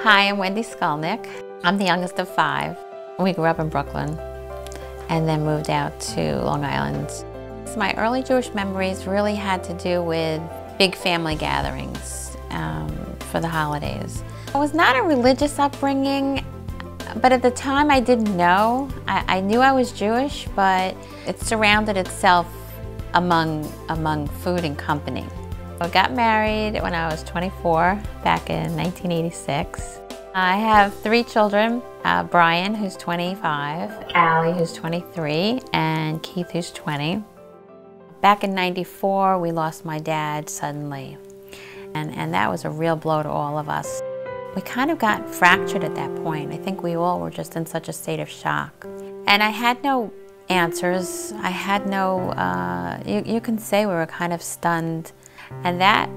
Hi, I'm Wendy Skulnik. I'm the youngest of 5. We grew up in Brooklyn and then moved out to Long Island. So my early Jewish memories really had to do with big family gatherings for the holidays. It was not a religious upbringing, but at the time I didn't know. I knew I was Jewish, but it surrounded itself among food and company. I got married when I was 24, back in 1986. I have 3 children, Brian, who's 25, Allie, who's 23, and Keith, who's 20. Back in '94, we lost my dad suddenly, and that was a real blow to all of us. We kind of got fractured at that point. I think we all were just in such a state of shock. And I had no answers. I had no, you can say we were kind of stunned. And that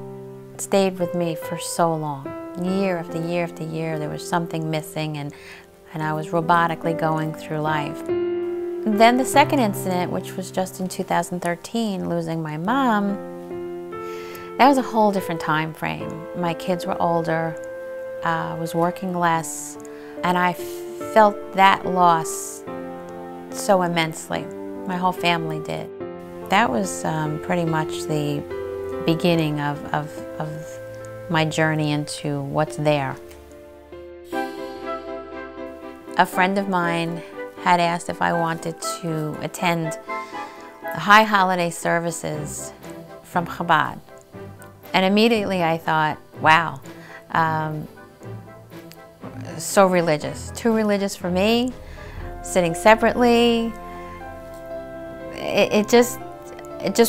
stayed with me for so long. Year after year after year, there was something missing, and I was robotically going through life. Then the second incident, which was just in 2013, losing my mom, that was a whole different time frame. My kids were older, I was working less, and I felt that loss so immensely. My whole family did. That was pretty much the beginning of my journey into what's there. A friend of mine had asked if I wanted to attend the high holiday services from Chabad. And immediately I thought, wow, so religious. Too religious for me, sitting separately. It just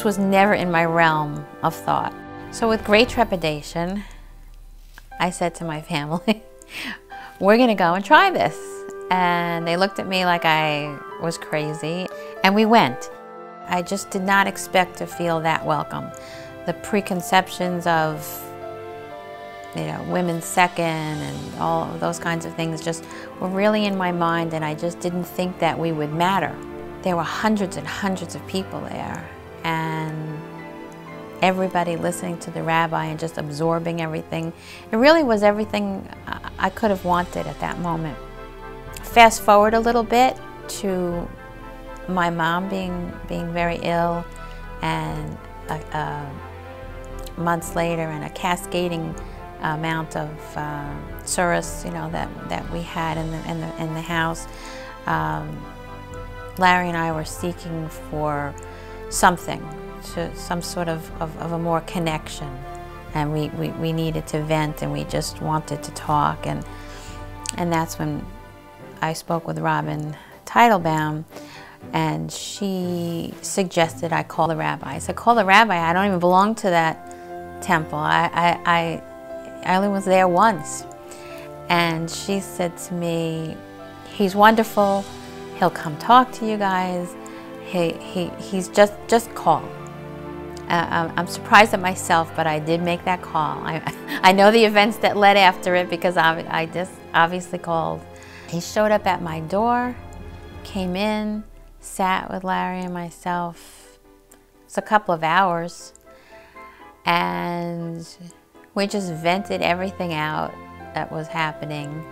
was never in my realm of thought. So with great trepidation, I said to my family, we're gonna go and try this. And they looked at me like I was crazy, and we went. I just did not expect to feel that welcome. The preconceptions of, women's second and all of those kinds of things just were really in my mind, and I just didn't think that we would matter. There were hundreds and hundreds of people there, and everybody listening to the rabbi and just absorbing everything. It really was everything I could have wanted at that moment. Fast forward a little bit to my mom being very ill, and months later, and a cascading amount of surus, that we had in the house. Larry and I were seeking for something, some sort of a more connection, and we needed to vent, and we just wanted to talk, and that's when I spoke with Robin Teitelbaum, and she suggested I call the rabbi. I said, call the rabbi? I don't even belong to that temple. I only was there once. And she said to me, he's wonderful. He'll come talk to you guys. He's just call. I'm surprised at myself, but I did make that call. I know the events that led after it, because I just obviously called. He showed up at my door, came in, sat with Larry and myself. It's a couple of hours, and we just vented everything out that was happening,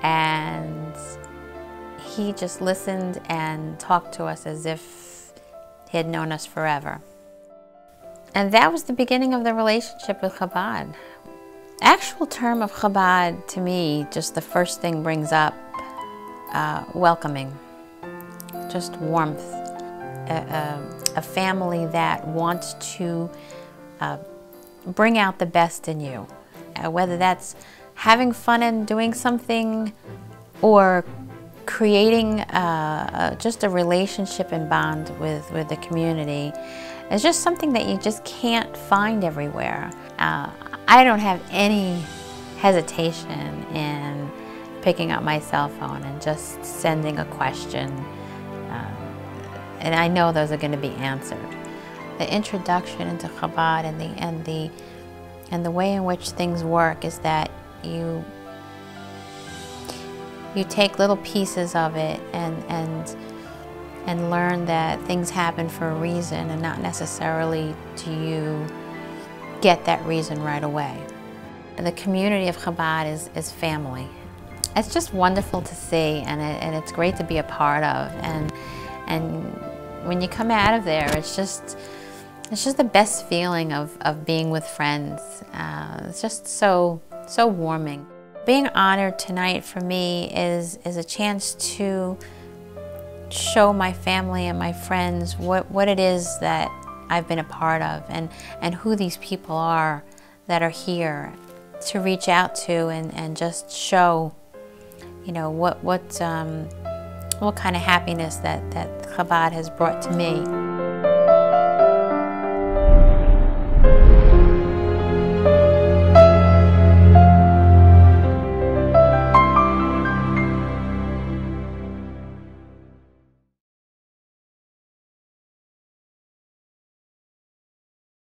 and he just listened and talked to us as if he had known us forever. And that was the beginning of the relationship with Chabad. Actual term of Chabad, to me, just the first thing brings up welcoming, just warmth, a family that wants to bring out the best in you, whether that's having fun and doing something, or creating just a relationship and bond with the community. It's just something that you just can't find everywhere. I don't have any hesitation in picking up my cell phone and just sending a question, and I know those are going to be answered. The introduction into Chabad and the way in which things work is that you take little pieces of it and learn that things happen for a reason, and not necessarily do you get that reason right away. The community of Chabad is family. It's just wonderful to see, and it's great to be a part of. And when you come out of there, it's just the best feeling of being with friends. It's just so warming. Being honored tonight for me is a chance to show my family and my friends what it is that I've been a part of, and who these people are that are here, to reach out to and just show, you know, what kind of happiness that Chabad has brought to me.